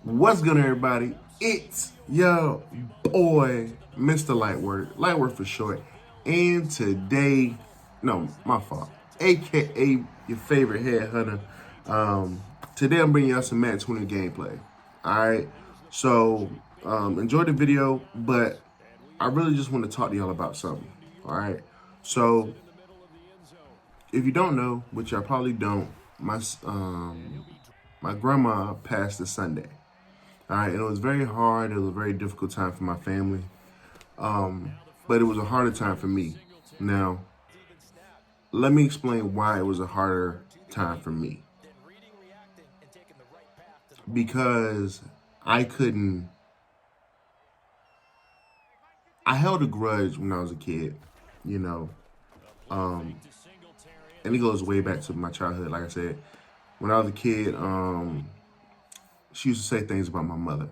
What's good, everybody? It's your boy, Mr. Lightwork for short. And today, no, my fault, aka your favorite headhunter. Today I'm bringing y'all some Madden 20 gameplay. All right, so enjoy the video, but I really just want to talk to y'all about something. All right, so if you don't know, which I probably don't, my grandma passed this Sunday. All right, and it was very hard. It was a very difficult time for my family, but it was a harder time for me. Now, let me explain why it was a harder time for me. Because I couldn't. I held a grudge when I was a kid, you know, um, and it goes way back to my childhood. Like I said, when I was a kid, she used to say things about my mother,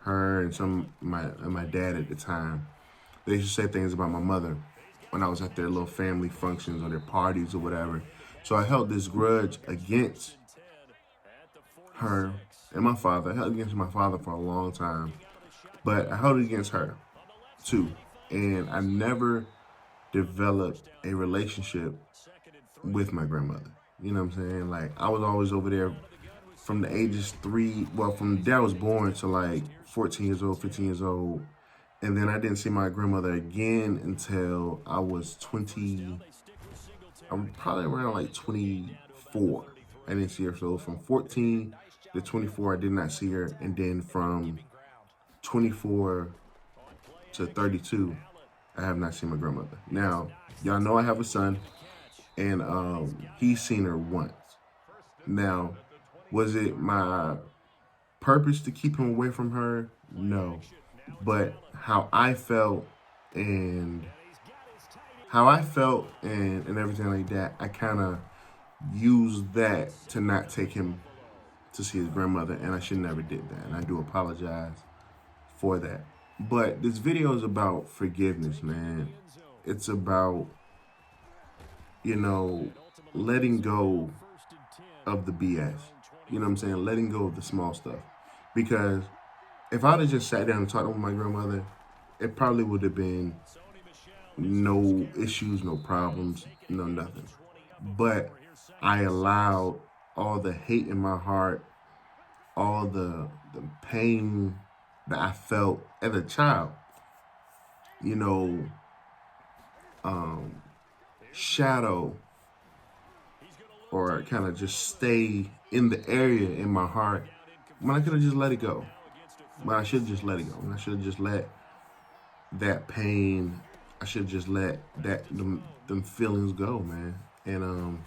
her, and my dad at the time. They used to say things about my mother when I was at their little family functions or their parties or whatever. So I held this grudge against her and my father. I held it against my father for a long time, but I held it against her too. And I never developed a relationship with my grandmother. You know what I'm saying? Like, I was always over there from the ages from the day I was born to like 14 years old, 15 years old. And then I didn't see my grandmother again until I was 20. I'm probably around like 24. I didn't see her. So from 14 to 24, I did not see her. And then from 24 to 32, I have not seen my grandmother. Now, y'all know I have a son, and he's seen her once. Now, was it my purpose to keep him away from her? No. But how I felt and and everything like that, I kind of used that to not take him to see his grandmother, and I should never did that. And I do apologize for that. But this video is about forgiveness, man. It's about, you know, letting go of the BS. You know what I'm saying? Letting go of the small stuff. Because if I'd have just sat down and talked with my grandmother, it probably would have been no issues, no problems, no nothing. But I allowed all the hate in my heart, all the pain that I felt as a child, you know, shadow or kind of just stay in the area in my heart when I could have just let it go. But I should have just let it go. And I should have just let that pain, I should have just let them feelings go, man. And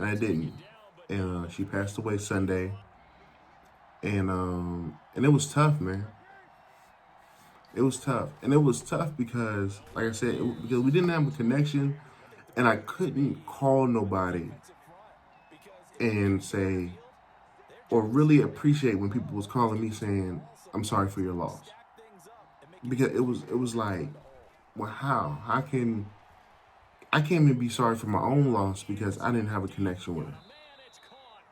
I didn't. And she passed away Sunday. And it was tough, man. It was tough. And it was tough because, like I said, because we didn't have a connection, and I couldn't call nobody and say, or really appreciate when people was calling me saying, "I'm sorry for your loss." Because it was like, well, how can I can't even be sorry for my own loss because I didn't have a connection with her.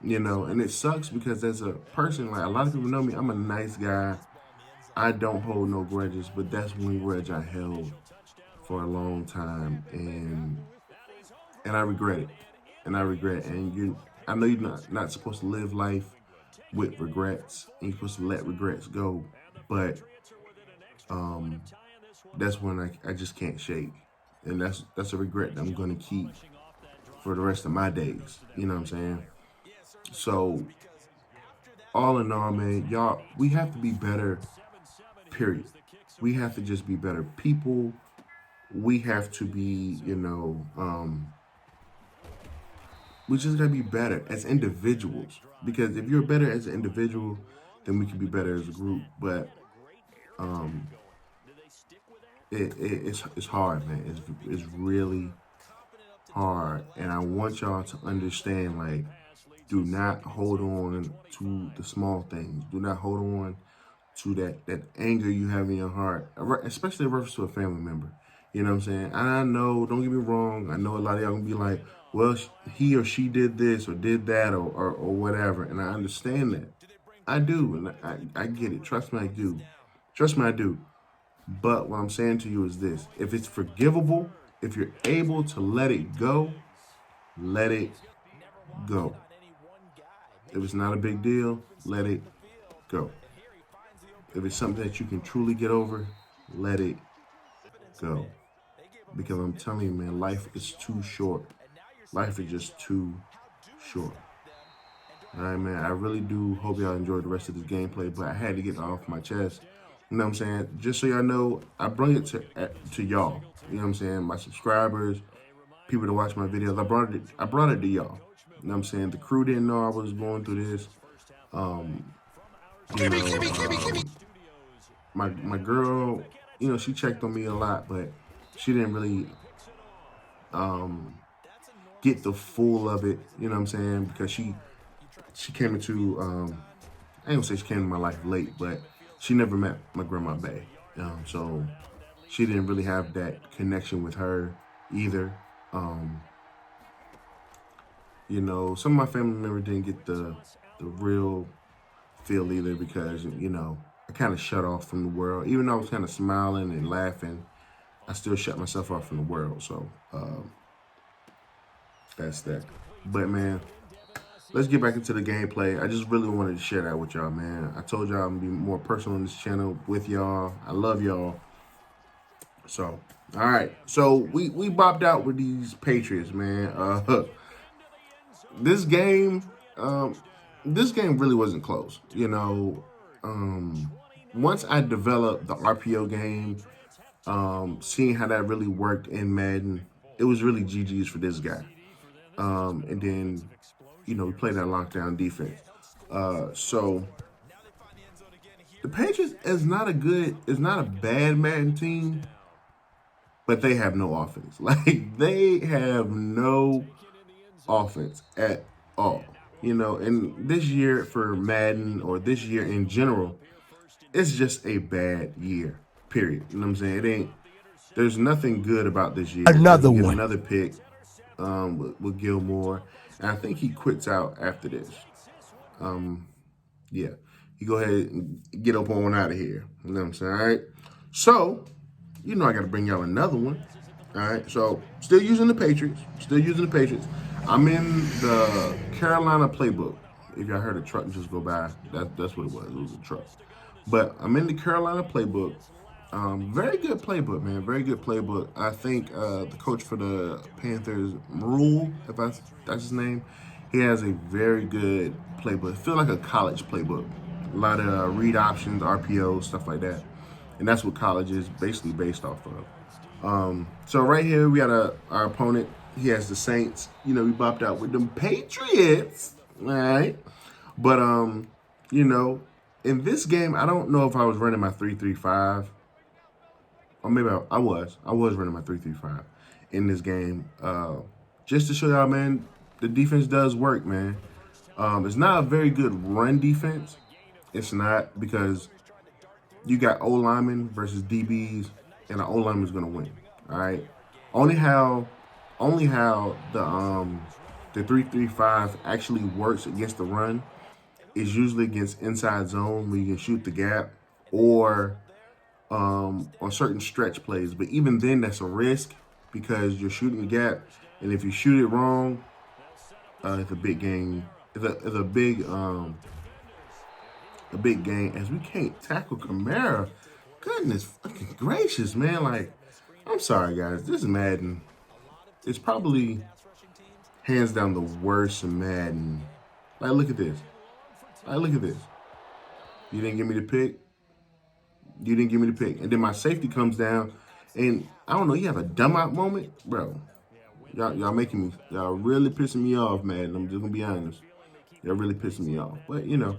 You know, and it sucks because as a person, like, a lot of people know me, I'm a nice guy. I don't hold no grudges, but that's one grudge I held for a long time, and I regret it. And I regret it. And I know you're not supposed to live life with regrets, and you're supposed to let regrets go, but that's one I just can't shake. And that's a regret that I'm gonna keep for the rest of my days. You know what I'm saying? So all in all, man, y'all, we have to be better, period. We have to just be better people. We have to be, we just gotta be better as individuals. Because if you're better as an individual, then we can be better as a group. But it's hard, man. It's really hard, and I want y'all to understand, like, do not hold on to the small things. Do not hold on to that anger you have in your heart, especially in reference to a family member. You know what I'm saying? And I know, don't get me wrong, I know a lot of y'all gonna be like, well, he or she did this or did that or whatever, and I understand that. I do, and I get it. Trust me, I do. Trust me, I do. But what I'm saying to you is this: if it's forgivable, if you're able to let it go, let it go. If it's not a big deal, let it go. If it's something that you can truly get over, let it go. Because I'm telling you, man, life is too short. Life is just too short. All right, man. I really do hope y'all enjoyed the rest of this gameplay, but I had to get it off my chest. You know what I'm saying? Just so y'all know, I bring it to y'all. You know what I'm saying? My subscribers, people that watch my videos. I brought it to y'all. You know what I'm saying? The crew didn't know I was going through this. You know, my girl, you know, she checked on me a lot, but she didn't really get the full of it. You know what I'm saying? Because she came into I ain't gonna say she came to my life late, but she never met my grandma Bay. So she didn't really have that connection with her either. You know, some of my family members didn't get the real feel either because, you know, I kind of shut off from the world. Even though I was kind of smiling and laughing, I still shut myself off from the world. So that's that. But, man, let's get back into the gameplay. I just really wanted to share that with y'all, man. I told y'all I'm going to be more personal on this channel with y'all. I love y'all. So, all right. So, we bopped out with these Patriots, man. This game, this game really wasn't close. You know, once I developed the RPO game, seeing how that really worked in Madden, it was really GG's for this guy. And then, you know, we played that lockdown defense. So the Patriots is not a bad Madden team, but they have no offense. Like, they have no offense at all. You know, and this year for Madden, or this year in general, it's just a bad year, period. You know what I'm saying? There's nothing good about this year. Another We get one. another pick with Gilmore, and I think he quits out after this. Yeah, you go ahead and get up on out of here. You know what I'm saying? All right. So, you know I got to bring y'all another one. All right. So, still using the Patriots. Still using the Patriots. I'm in the Carolina playbook. If y'all heard a truck just go by, that's what it was. It was a truck. But I'm in the Carolina playbook. Very good playbook, man. Very good playbook. I think the coach for the Panthers, Rule, if that's his name, he has a very good playbook. It feels like a college playbook. A lot of read options, RPOs, stuff like that. And that's what college is basically based off of. So right here we got our opponent. He has the Saints. You know, we bopped out with them Patriots. All right. But you know, in this game, I don't know if I was running my 3-3-5. Or maybe I was. I was running my 3-3-5 in this game. Just to show y'all, man, the defense does work, man. It's not a very good run defense. It's not, because you got O linemen versus DBs, and the O lineman's gonna win. All right. Only how the 3-3-5 actually works against the run is usually against inside zone where you can shoot the gap, or on certain stretch plays. But even then, that's a risk because you're shooting the gap, and if you shoot it wrong, it's a big game. It's a big game, as we can't tackle Kamara. Goodness fucking gracious, man! Like, I'm sorry, guys. This Madden, it's probably hands down the worst Madden. Like, look at this. Like, look at this. You didn't give me the pick. You didn't give me the pick. And then my safety comes down, and I don't know, you have a dumb out moment? Bro, y'all making me, y'all really pissing me off, man. I'm just going to be honest. Y'all really pissing me off. But, you know,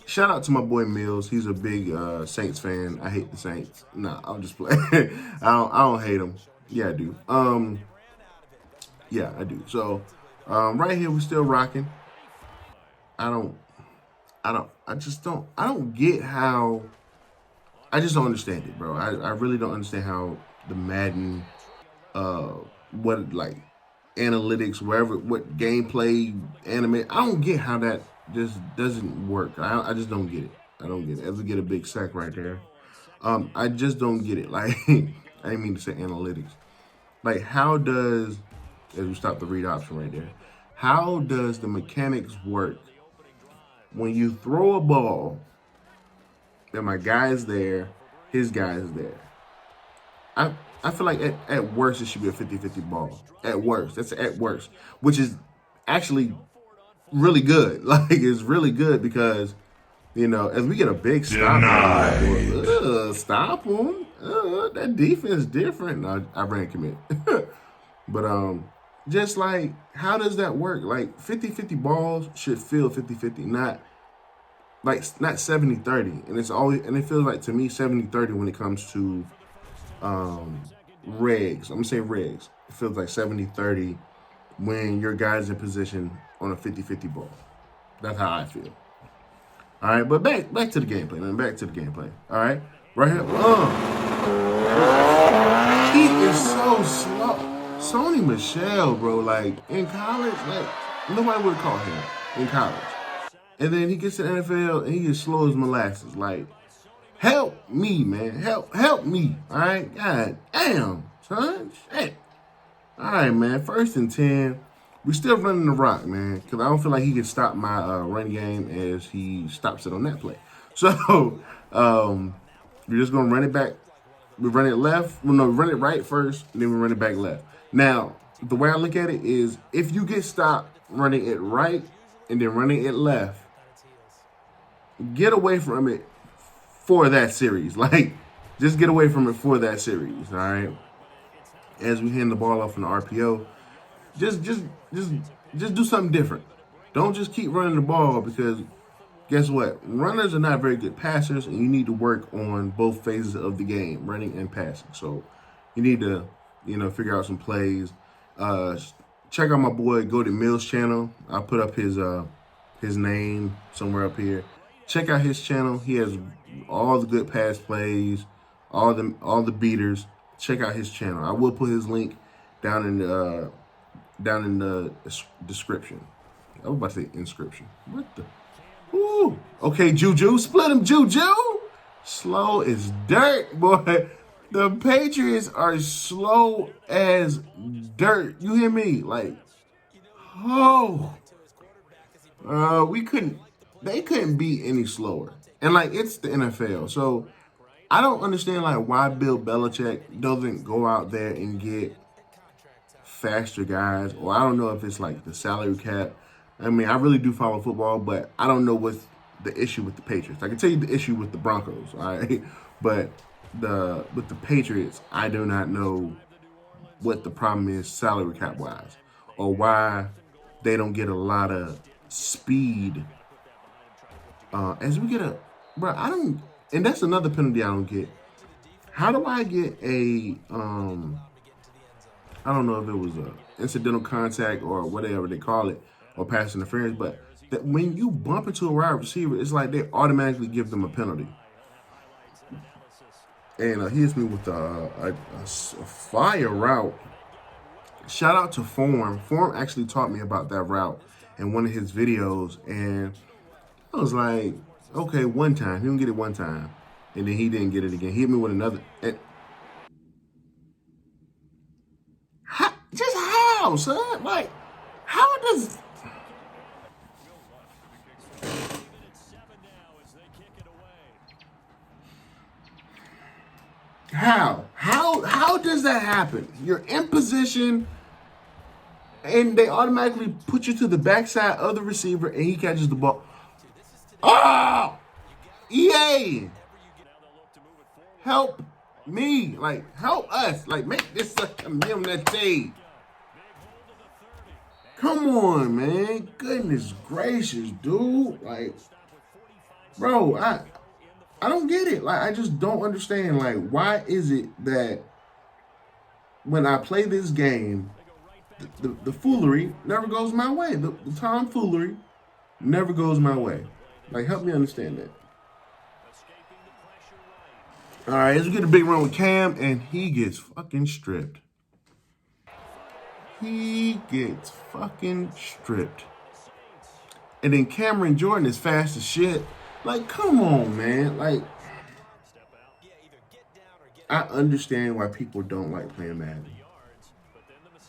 shout out to my boy Mills. He's a big Saints fan. I hate the Saints. Nah, I'll just play. I don't hate them. Yeah, I do. Yeah, I do. So, right here, we're still rocking. I don't get how, I just don't understand it, bro. I really don't understand how the Madden, what, like, analytics, wherever, what gameplay, anime, I don't get how that just doesn't work. I just don't get it. I don't get it. As we get a big sack right there. I just don't get it. Like, I didn't mean to say analytics. Like, how does, as we stop the read option right there, how does the mechanics work when you throw a ball and my guy is there, his guy is there? I, I feel like at worst it should be a 50-50 ball. At worst. That's at worst. Which is actually really good. Like, it's really good because, you know, as we get a big stop, stop him. That defense different. No, I ran commit. But just like, how does that work? Like 50-50 balls should feel 50-50, not 70-30. And it's always, and it feels like to me 70-30 when it comes to regs. I'm gonna say regs. It feels like 70-30 when your guy's in position on a 50-50 ball. That's how I feel. All right, but back to the gameplay, man. Back to the gameplay. All right, right here. He is so slow. Sony Michel, bro. Like in college, like nobody would have caught him in college. And then he gets to the NFL and he gets slow as molasses. Like, help me, man. Help me. All right, God damn, son. Shit. All right, man. 1st and 10. We still running the rock, man, because I don't feel like he can stop my run game as he stops it on that play. So we're just gonna run it back. We run it left. Well, no, we run it right first, and then we run it back left. Now, the way I look at it is, if you get stopped running it right and then running it left, get away from it for that series. Like, just get away from it for that series. All right. As we hand the ball off in the RPO. Just do something different. Don't just keep running the ball, because guess what? Runners are not very good passers, and you need to work on both phases of the game, running and passing. So you need to, figure out some plays. Check out my boy Go to Mills channel. I'll put up his name somewhere up here. Check out his channel. He has all the good pass plays, all the beaters. Check out his channel. I will put his link down in the description. I was about to say inscription. What the? Ooh. Okay, Juju. Split him, Juju. Slow as dirt, boy. The Patriots are slow as dirt. You hear me? Like, they couldn't be any slower. And like, it's the NFL. So I don't understand like why Bill Belichick doesn't go out there and get faster guys, or I don't know if it's like the salary cap. I mean, I really do follow football, but I don't know what's the issue with the Patriots. I can tell you the issue with the Broncos, all right? But with the Patriots, I do not know what the problem is salary cap wise, or why they don't get a lot of speed. As we get and that's another penalty I don't get. How do I get a I don't know if it was a incidental contact or whatever they call it, or pass interference, but that when you bump into a wide receiver, it's like they automatically give them a penalty. And he hits me with a fire route. Shout out to Form. Form actually taught me about that route in one of his videos, and I was like, okay, one time. He didn't get it one time, and then he didn't get it again. He hit me with another. Just how, son? Like, how does... How does that happen? You're in position, and they automatically put you to the backside of the receiver, and he catches the ball. Oh! EA! Help me. Like, help us. Like, make this a community. Come on, man. Goodness gracious, dude. Like, bro, I don't get it. Like, I just don't understand. Like, why is it that when I play this game, the foolery never goes my way? The tomfoolery never goes my way. Like, help me understand that. All right, let's get a big run with Cam, and he gets fucking stripped. He gets fucking stripped. And then Cameron Jordan is fast as shit. Like, come on, man. Like, I understand why people don't like playing Madden.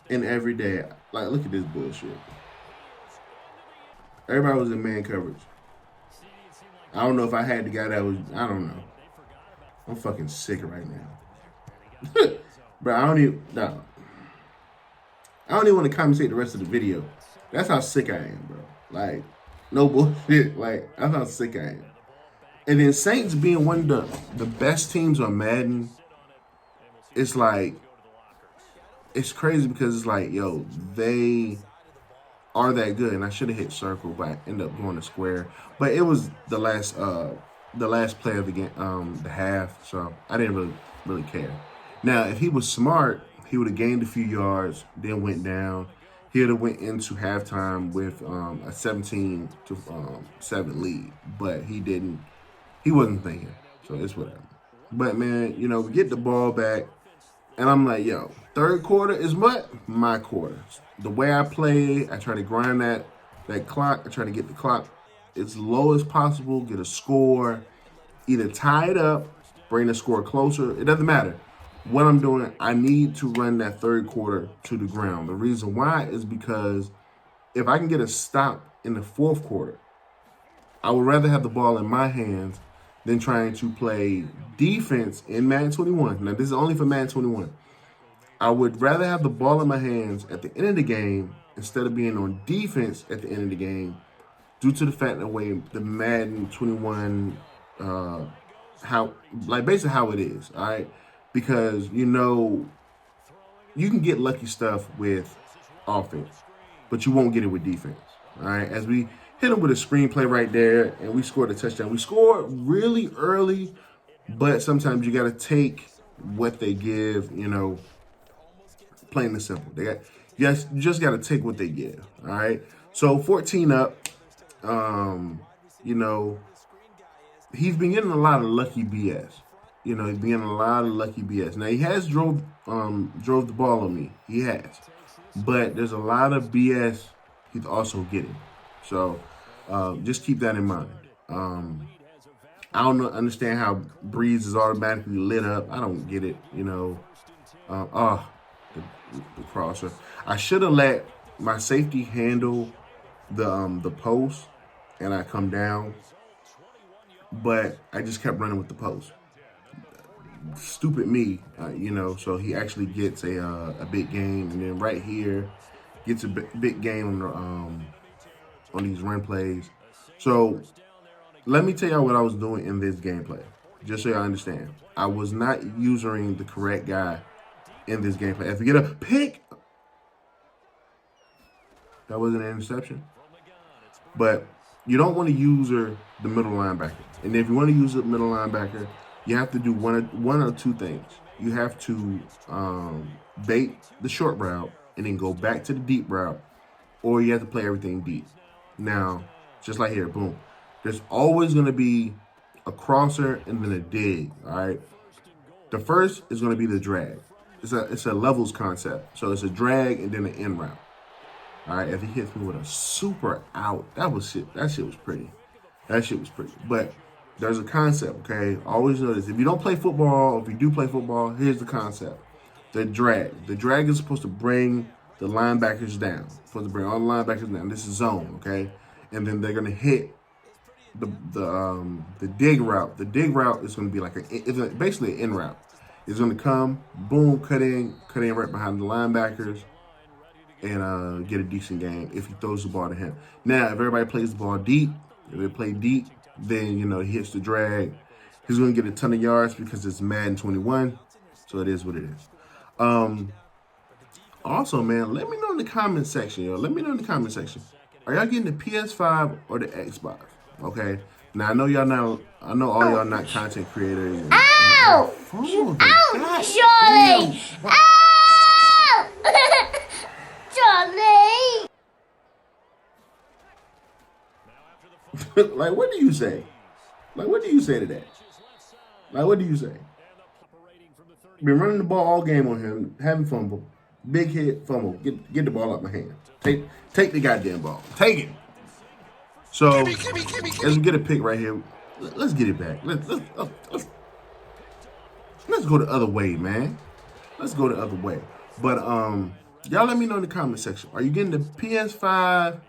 And every day, like, look at this bullshit. Everybody was in man coverage. I don't know if I had the guy that was, I don't know. I'm fucking sick right now. Bro, I don't even want to commentate the rest of the video. That's how sick I am, bro. Like, no bullshit. Like, that's how sick I am. And then Saints being one of the best teams on Madden, it's like, it's crazy because it's like, yo, they are that good. And I should have hit circle, but I ended up going to square. But it was the last play of the game, the half, so I didn't really care. Now, if he was smart, he would have gained a few yards, then went down. He would have went into halftime with a 17-7 lead, but he didn't. He wasn't thinking, so it's whatever. But man, you know, we get the ball back, and I'm like, yo, third quarter is what? My quarter. The way I play, I try to grind that clock. I try to get the clock as low as possible, get a score, either tie it up, bring the score closer. It doesn't matter what I'm doing. I need to run that third quarter to the ground. The reason why is because if I can get a stop in the fourth quarter, I would rather have the ball in my hands than trying to play defense in Madden 21. Now, this is only for Madden 21. I would rather have the ball in my hands at the end of the game instead of being on defense at the end of the game, due to the fact that way the Madden 21, basically how it is, all right? Because, you know, you can get lucky stuff with offense, but you won't get it with defense, all right? As we hit them with a screenplay right there, and we scored a touchdown. We scored really early, but sometimes you got to take what they give, you know, plain and simple. You just got to take what they give, all right? So 14 up, you know, he's been getting a lot of lucky BS. You know, he's been getting a lot of lucky BS. Now, he has drove the ball on me. He has. But there's a lot of BS he's also getting. So just keep that in mind. I don't understand how Breeze is automatically lit up. I don't get it, you know. The crosser. I should have let my safety handle the post, and I come down. But I just kept running with the post. Stupid me, you know. So he actually gets a big game, and then right here gets a big game on these run plays. So let me tell y'all what I was doing in this gameplay, just so y'all understand. I was not using the correct guy in this gameplay. If you get a pick, that wasn't an interception. But you don't want to use the middle linebacker. And if you want to use the middle linebacker, you have to do one or two things. You have to bait the short route and then go back to the deep route, or you have to play everything deep. Now, just like here, boom. There's always going to be a crosser and then a dig, all right? The first is going to be the drag. It's a levels concept. So it's a drag and then an in route. All right, if he hits me with a super out, that shit was pretty. That shit was pretty. But there's a concept, okay? Always know this. If you don't play football, if you do play football, here's the concept. The drag. The drag is supposed to bring the linebackers down. Supposed to bring all the linebackers down. This is zone, okay? And then they're gonna hit the dig route. The dig route is gonna be like it's basically an in route. It's gonna come, boom, cut in right behind the linebackers, and get a decent game if he throws the ball to him. Now, if everybody plays the ball deep, if they play deep, then, you know, he hits the drag. He's going to get a ton of yards because it's Madden 21, so it is what it is. Also, man, let me know in the comment section, yo. Let me know in the comment section. Are y'all getting the PS5 or the Xbox? Okay. Now, I know all y'all not content creators. Ow! Ow, Charlie! Ow! Charlie! Like, what do you say? Like, what do you say to that? Like, what do you say? Been running the ball all game on him, having fumble, big hit, fumble. Get the ball out my hand. Take the goddamn ball. Take it. So as we get a pick right here, let's get it back. Let's go the other way, man. Let's go the other way. But y'all let me know in the comment section. Are you getting the PS5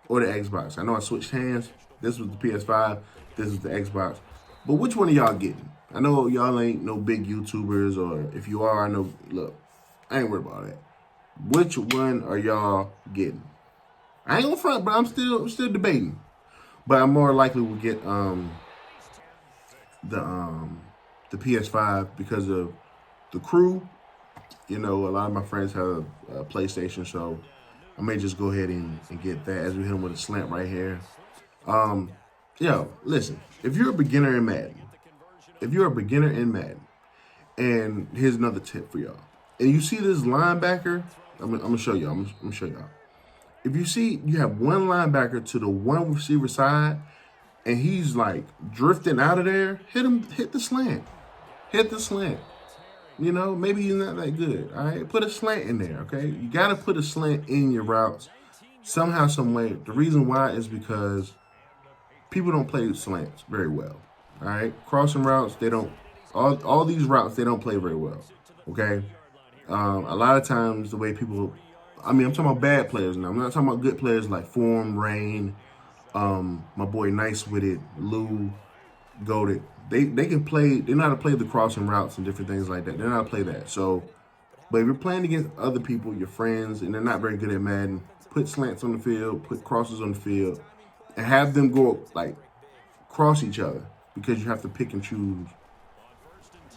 or the Xbox? I know I switched hands. This was the PS5. This is the Xbox. But which one are y'all getting? I know y'all ain't no big YouTubers, or if you are, I know. Look, I ain't worried about that. Which one are y'all getting? I ain't gonna front, but I'm still debating. But I more likely will get the PS5 because of the crew. You know, a lot of my friends have a PlayStation, so I may just go ahead and get that as we hit them with a slant right here. Yo, listen, if you're a beginner in Madden, and here's another tip for y'all, and you see this linebacker, I'm gonna show y'all. I'm gonna show y'all. If you see you have one linebacker to the one receiver side, and he's like drifting out of there, hit the slant. Hit the slant. You know, maybe he's not that good. All right, put a slant in there, okay? You got to put a slant in your routes somehow, some way. The reason why is because people don't play slants very well. All right, crossing routes, they don't. All these routes, they don't play very well. Okay, a lot of times the way people, I mean, I'm talking about bad players now. I'm not talking about good players like Form, Rain, my boy Nice with it, Lou, Goated. They can play. They know how to play the crossing routes and different things like that. They know how to play that. So, but if you're playing against other people, your friends, and they're not very good at Madden, put slants on the field, put crosses on the field, and have them go like cross each other, because you have to pick and choose.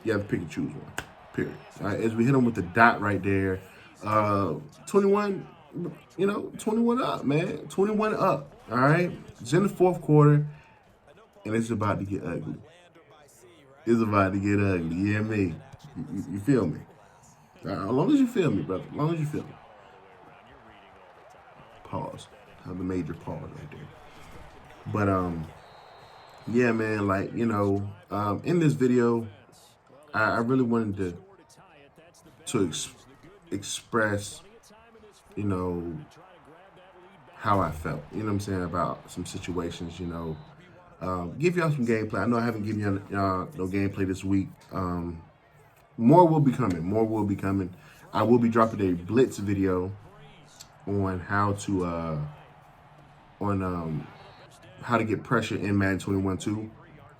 You have to pick and choose one. Period. All right, as we hit them with the dot right there, 21. You know, 21 up, man. 21 up. All right. It's in the fourth quarter, and it's about to get ugly. It's about to get ugly. You hear me? You feel me? As long as you feel me, brother. As long as you feel me. Pause. Have a major pause right there. But yeah, man. Like, you know, in this video, I really wanted to express, you know, how I felt. You know what I'm saying, about some situations. You know. Give y'all some gameplay. I know I haven't given y'all no gameplay this week. More will be coming. I will be dropping a blitz video on how to how to get pressure in Madden 21 2.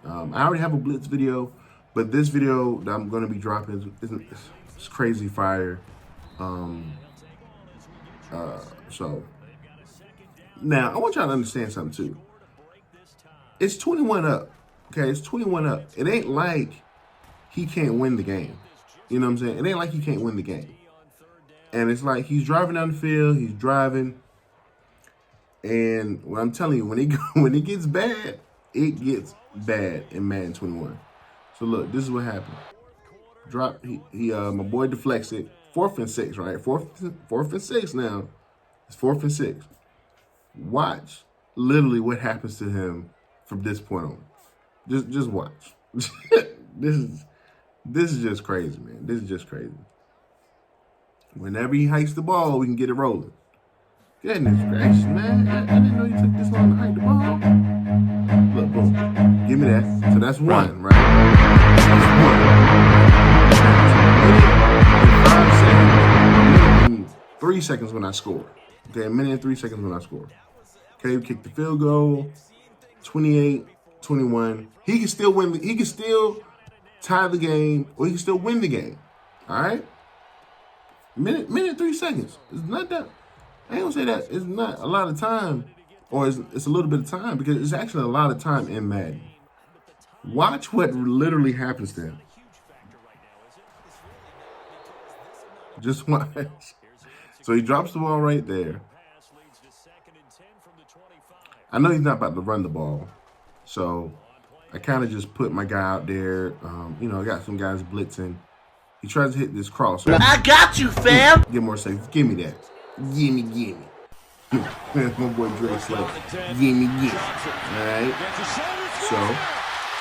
I already have a blitz video, but this video that I'm going to be dropping is crazy fire. So now I want y'all to understand something too. It's 21 up. Okay, it's 21 up. It ain't like he can't win the game. You know what I'm saying? It ain't like he can't win the game. And it's like he's driving down the field, he's driving. And what I'm telling you, when it gets bad, it gets bad in Madden 21. So look, this is what happened. My boy deflects it. 4th and 6, right? Fourth and 6 now. It's 4th and 6. Watch literally what happens to him from this point on. Just watch. This is just crazy, man. This is just crazy. Whenever he hikes the ball, we can get it rolling. Goodness gracious, man. I didn't know you took this long to hike the ball. Look, boom. Give me that. So that's one, right? That's one. 5 seconds. 3 seconds when I score. Okay, a minute and 3 seconds when I score. Okay, we kick the field goal. 28-21. He can still win. He can still tie the game, or he can still win the game. All right. Minute 3 seconds. It's not that. I ain't gonna say that it's not a lot of time, or it's a little bit of time, because it's actually a lot of time in Madden. Watch what literally happens to him. Just watch. So he drops the ball right there. I know he's not about to run the ball, so I kind of just put my guy out there. You know, I got some guys blitzing. He tries to hit this cross. I got you, fam. Get more safe. Give me that. Gimme. My boy Drake's like, gimme. All right. So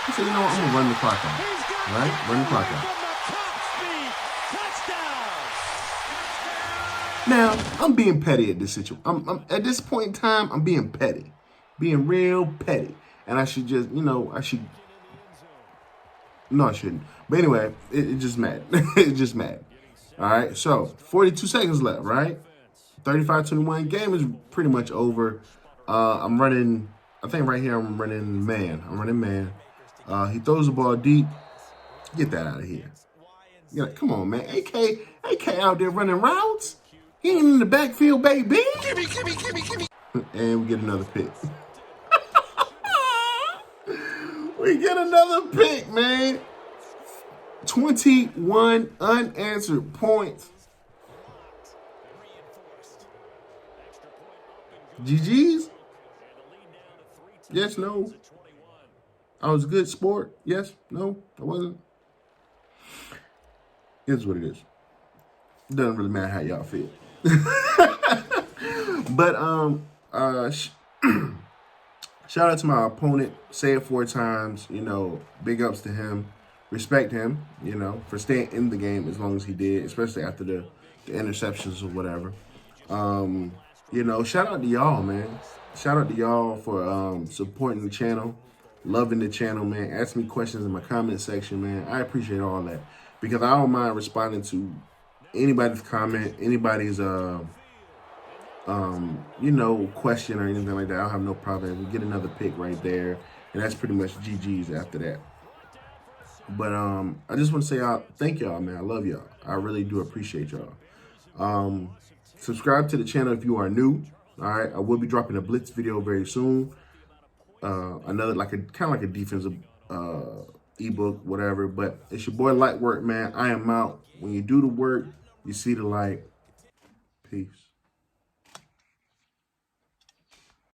he said, you know what? I'm gonna run the clock out. All right, run the clock out. Now I'm being petty at this situation. I'm at this point in time. I'm being petty. being real petty. And I should just, no, I shouldn't. But anyway, it's just mad. It's just mad. All right, so 42 seconds left, right? 35-21. Game is pretty much over. I'm running, I think right here I'm running man. He throws the ball deep. Get that out of here. Yeah, come on, man. AK out there running routes. He ain't in the backfield, baby. Gimme. And we get another pick. We get another pick, man. 21 unanswered points. GG's? Yes, no. I was a good sport. Yes, no, I wasn't. It's what it is. Doesn't really matter how y'all feel. But shout out to my opponent. Say it 4 times. Big ups to him. Respect him. For staying in the game as long as he did, especially after the interceptions or whatever. Shout out to y'all, man. Shout out to y'all for supporting the channel, loving the channel, man. Ask me questions in my comment section, man. I appreciate all that because I don't mind responding to anybody's comment, anybody's question or anything like that. I don't have no problem. We get another pick right there, and that's pretty much GG's after that. But I just want to say thank y'all, man. I love y'all. I really do appreciate y'all. Subscribe to the channel if you are new. All right, I will be dropping a blitz video very soon. Another kind of like a defensive ebook, whatever. But it's your boy Light Work, man. I am out. When you do the work, you see the light. Peace.